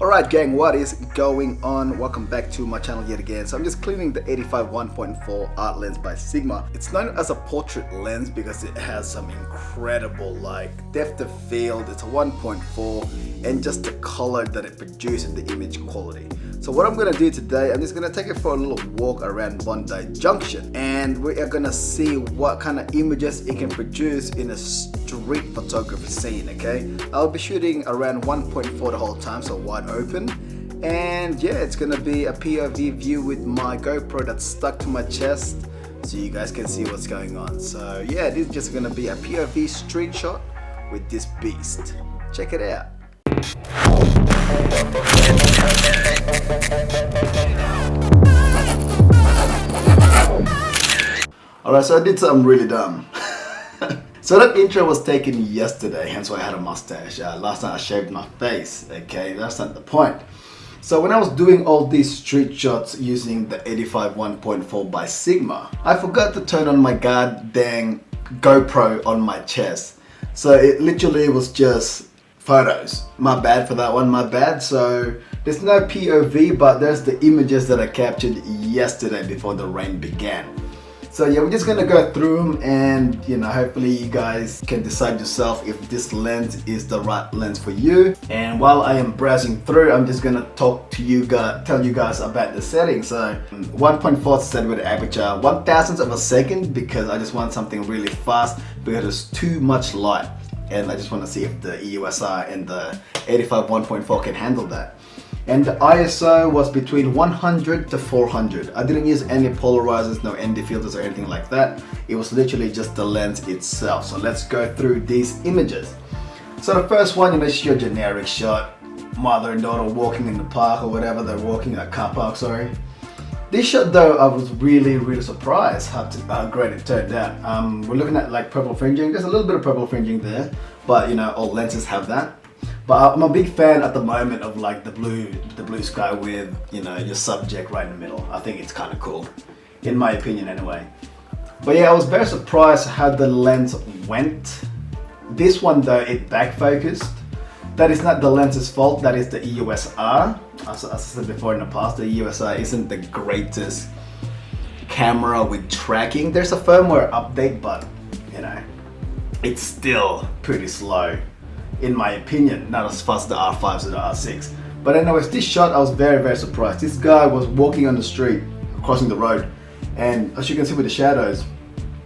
Alright gang, what is going on? Welcome back to my channel yet again. So I'm just cleaning the 85 1.4 art lens by Sigma. It's known as a portrait lens because it has some incredible depth of field. It's a 1.4 and just the color that it produces and the image quality. So what I'm gonna do today, I'm just gonna take it for a little walk around Bondi Junction and we are gonna see what kind of images it can produce in a street photography scene, okay? I'll be shooting around 1.4 the whole time, so wide open. And yeah, it's gonna be a POV view with my GoPro that's stuck to my chest so you guys can see what's going on. So yeah, this is just gonna be a POV street shot with this beast. Check it out. Alright, so I did something really dumb. So that intro was taken yesterday, hence why I had a mustache. Last night I shaved my face, okay? That's not the point. So when I was doing all these street shots using the 85 1.4 by Sigma, I forgot to turn on my goddamn GoPro on my chest. So it literally was just photos. My bad for that one, my bad. So there's no POV, but there's the images that I captured yesterday before the rain began. So yeah, we're just gonna go through them and hopefully you guys can decide yourself if this lens is the right lens for you. And while I am browsing through, I'm just gonna talk to you guys, tell you guys about the settings. So 1.4 set with aperture 1,000th of a second because I just want something really fast because there's too much light. And I just want to see if the EOSR and the 85 1.4 can handle that. And the ISO was between 100 to 400. I didn't use any polarizers, no ND filters or anything like that. It was literally just the lens itself. So let's go through these images. So the first one, it's your generic shot. Mother and daughter walking in the park or whatever, they're walking in a car park, sorry. This shot though, I was really surprised how great it turned out. We're looking at purple fringing. There's a little bit of purple fringing there, but all lenses have that. But I'm a big fan at the moment of the blue sky with your subject right in the middle. I think it's kind of cool, in my opinion anyway. But yeah, I was very surprised how the lens went. This one though, it back focused. That is not the lens's fault, that is the EOSR. As I said before in the past, the EOSR isn't the greatest camera with tracking. There's a firmware update, but it's still pretty slow. In my opinion, not as fast as the R5s or the R6. But anyways, this shot I was very surprised. This guy was walking on the street, crossing the road, and as you can see with the shadows,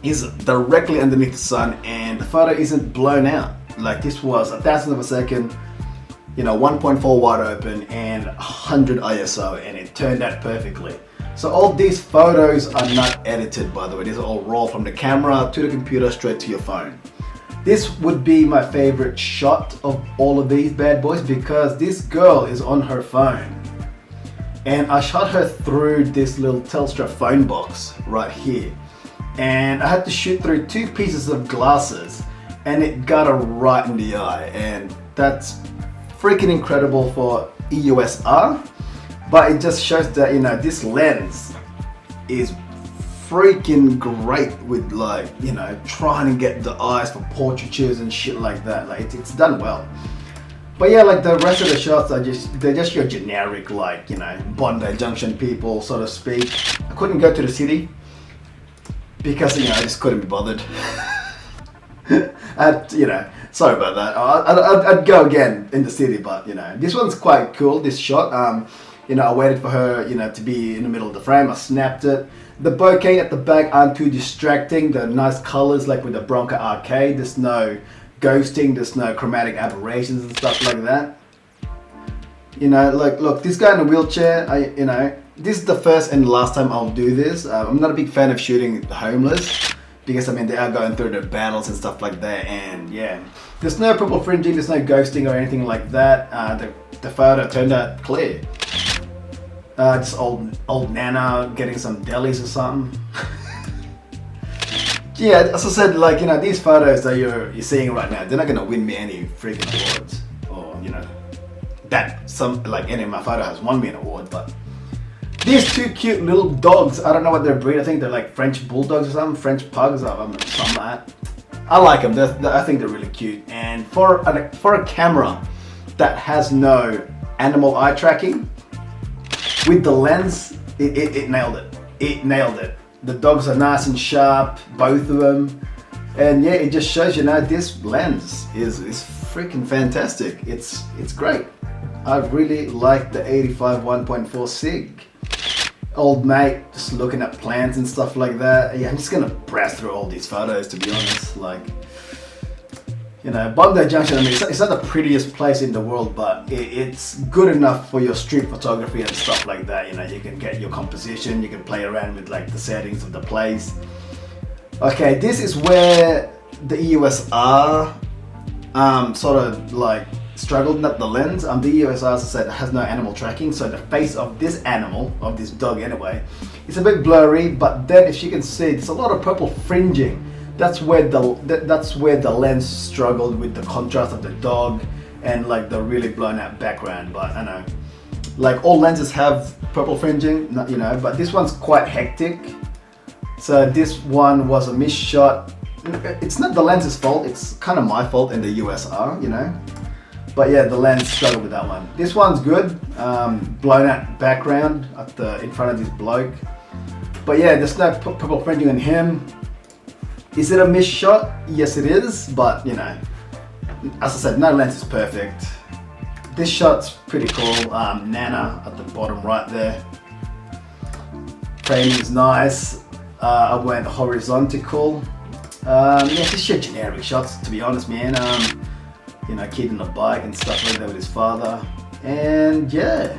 he's directly underneath the sun and the photo isn't blown out. This was 1,000th of a second, 1.4 wide open and 100 ISO, and it turned out perfectly. So all these photos are not edited, by the way. These are all raw from the camera to the computer straight to your phone. This would be my favorite shot of all of these bad boys because this girl is on her phone. And I shot her through this little Telstra phone box right here. And I had to shoot through two pieces of glasses and it got her right in the eye. And that's freaking incredible for EOSR. But it just shows that, this lens is freaking great with trying to get the eyes for portraitures and shit like that. It's done well. But yeah, the rest of the shots are they're just your generic Bondi Junction people, so to speak. I couldn't go to the city because I just couldn't be bothered. Sorry about that. I'd go again in the city, but this one's quite cool, this shot. I waited for her to be in the middle of the frame. I snapped it. The bokeh at the back aren't too distracting. The nice colors with the Bronca Arcade. There's no ghosting, there's no chromatic aberrations and stuff like that. Look, this guy in a wheelchair, this is the first and last time I'll do this. I'm not a big fan of shooting the homeless because they are going through their battles and stuff like that, and yeah. There's no purple fringing, there's no ghosting or anything like that. The photo turned out clear. Just old Nana getting some delis or something. Yeah, as I said, these photos that you're seeing right now, they're not gonna win me any freaking awards, or any of my photo has won me an award. But these two cute little dogs, I don't know what their breed. I think they're French bulldogs or something, French pugs or something like that. I like them. I think they're really cute. And for a camera that has no animal eye tracking. With the lens, it nailed it. It nailed it. The dogs are nice and sharp, both of them. And yeah, it just shows you now this lens is freaking fantastic. It's great. I really like the 85 1.4 sig. Old mate, just looking at plants and stuff like that. Yeah, I'm just gonna browse through all these photos, to be honest. Like, you know, Bondi Junction, I mean, it's not the prettiest place in the world, but it's good enough for your street photography and stuff like that. You know, you can get your composition, you can play around with like the settings of the place. Okay, this is where the EOSR sort of like struggled, not the lens. The EOSR, as I said, has no animal tracking, so the face of this animal, of this dog anyway, it's a bit blurry, but then if you can see, there's a lot of purple fringing. That's where the lens struggled with the contrast of the dog and like the really blown out background. But I know, like all lenses have purple fringing, you know, but this one's quite hectic. So this one was a missed shot. It's not the lens's fault, it's kind of my fault in the USR, you know. But yeah, the lens struggled with that one. This one's good, blown out background in front of this bloke. But yeah, there's no purple fringing on him. Is it a missed shot? Yes it is, but you know, as I said, no lens is perfect. This shot's pretty cool. Nana at the bottom right there. Framing is nice. I went horizontal. Yeah, just your generic shots, to be honest, man. You know, kid on a bike and stuff like that with his father. And yeah.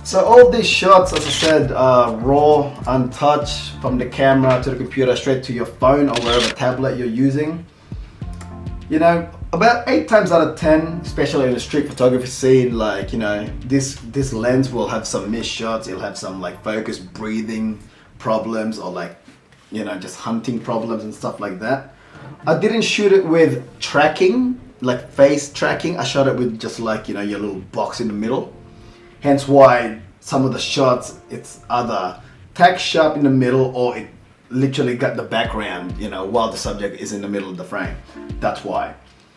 So all these shots, as I said, raw, untouched, from the camera to the computer, straight to your phone or wherever tablet you're using. You know, about 8 times out of 10, especially in the street photography scene, like, you know, this lens will have some missed shots. It'll have some like focus breathing problems or like, you know, just hunting problems and stuff like that. I didn't shoot it with tracking, like face tracking. I shot it with just like, you know, your little box in the middle. Hence why some of the shots, it's either tack sharp in the middle or it literally got the background, you know, while the subject is in the middle of the frame. That's why.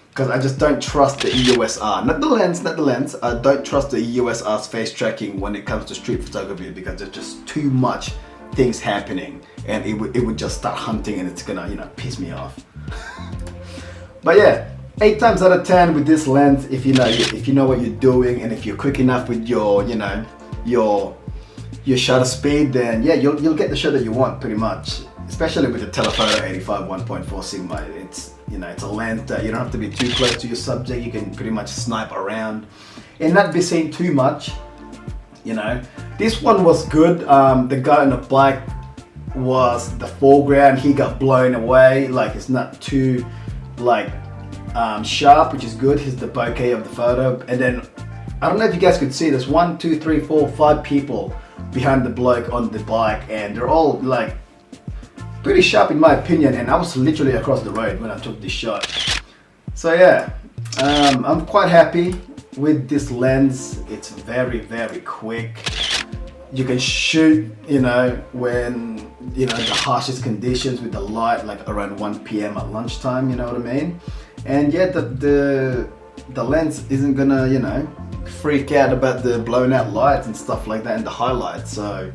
Because I just don't trust the EOSR, not the lens. I don't trust the EOSR's face tracking when it comes to street photography, because there's just too much things happening and it would just start hunting and it's gonna, you know, piss me off. But yeah, 8 times out of 10 with this lens, if you know what you're doing and if you're quick enough with your, you know, your shutter speed, then yeah, you'll get the shot that you want pretty much. Especially with the telephoto 85 1.4 Sigma. It's, you know, it's a lens that you don't have to be too close to your subject. You can pretty much snipe around and not be seen too much. You know, this one was good. The guy on the bike was the foreground. He got blown away. Like, it's not too like sharp, which is good. Here's the bokeh of the photo. And then I don't know if you guys could see, there's 1, 2, 3, 4, 5 people behind the bloke on the bike, and they're all like pretty sharp in my opinion, and I was literally across the road when I took this shot. So yeah, I'm quite happy with this lens. It's very, very quick. You can shoot, you know, when, you know, the harshest conditions with the light, like around 1 p.m. at lunchtime, you know what I mean? And yeah, the lens isn't gonna, you know, freak out about the blown out lights and stuff like that and the highlights. So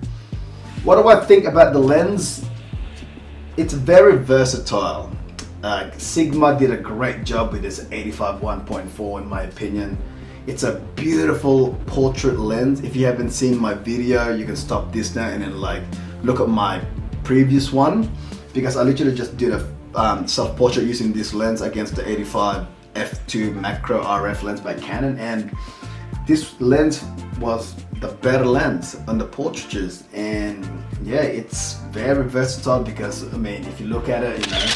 what do I think about the lens? It's very versatile. Sigma did a great job with this 85 1.4 in my opinion. It's a beautiful portrait lens. If you haven't seen my video, you can stop this now and then like look at my previous one, because I literally just did a self-portrait using this lens against the 85 f2 macro RF lens by Canon, and this lens was the better lens on the portraitures. And yeah, it's very versatile because, I mean, if you look at it, you know,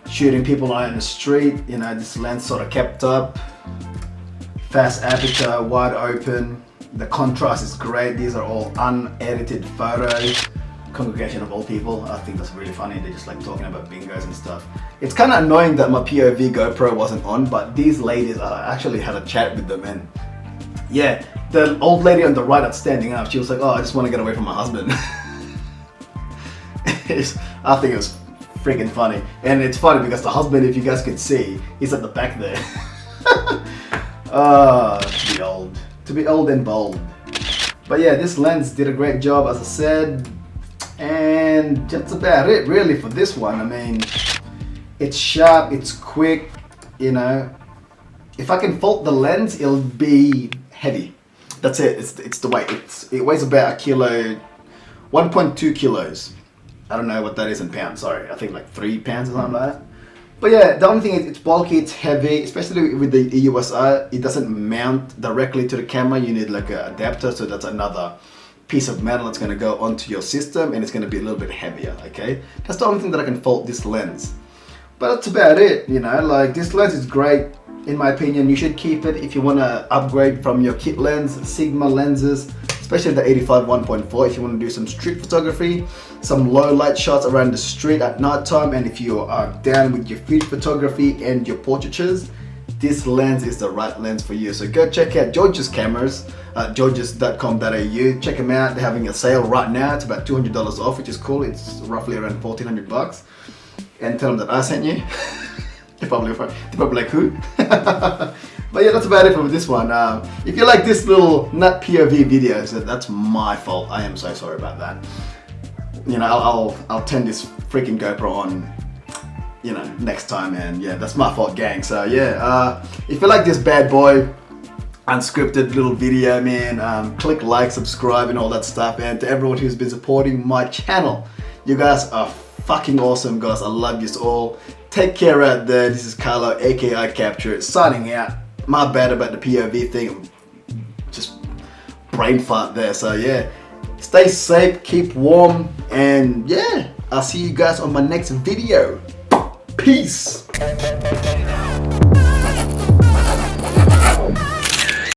shooting people out in the street, you know, this lens sort of kept up. Fast aperture, wide open. The contrast is great. These are all unedited photos. Congregation of all people. I think that's really funny. They're just like talking about bingos and stuff. It's kind of annoying that my POV GoPro wasn't on, but these ladies, I actually had a chat with them, and yeah, the old lady on the right that's standing up, she was like, oh, I just want to get away from my husband. I think it was freaking funny. And it's funny because the husband, if you guys could see, he's at the back there. To to be old and bold. But yeah, this lens did a great job, as I said, and that's about it really for this one. I mean, it's sharp, it's quick, you know. If I can fault the lens, it'll be heavy. That's it. It's the weight. It weighs about a kilo, 1.2 kilos. I don't know what that is in pounds. Sorry, I think like 3 pounds or something like that. But yeah, the only thing is it's bulky, it's heavy, especially with the EUSR. It doesn't mount directly to the camera. You need like an adapter, so that's another piece of metal that's going to go onto your system, and it's going to be a little bit heavier. Okay, that's the only thing that I can fault this lens. But that's about it. You know, like this lens is great. In my opinion, you should keep it if you want to upgrade from your kit lens, Sigma lenses, especially the 85 1.4 if you want to do some street photography, some low light shots around the street at night time, and if you are down with your food photography and your portraitures, this lens is the right lens for you. So go check out George's cameras at georges.com.au. Check them out. They're having a sale right now. It's about $200 off, which is cool. It's roughly around 1,400 bucks. And tell them that I sent you. They're probably like, who? But yeah, that's about it for this one. If you like this little nut POV video, so that's my fault. I am so sorry about that. You know, I'll turn this freaking GoPro on, you know, next time, and yeah, that's my fault, gang. So yeah, if you like this bad boy, unscripted little video, man, click like, subscribe, and all that stuff. And to everyone who's been supporting my channel, you guys are fucking awesome, guys. I love you all. Take care out there. This is Carlo, aka Capture, signing out. My bad about the POV thing. Just brain fart there. So yeah, stay safe, keep warm, and yeah, I'll see you guys on my next video. Peace.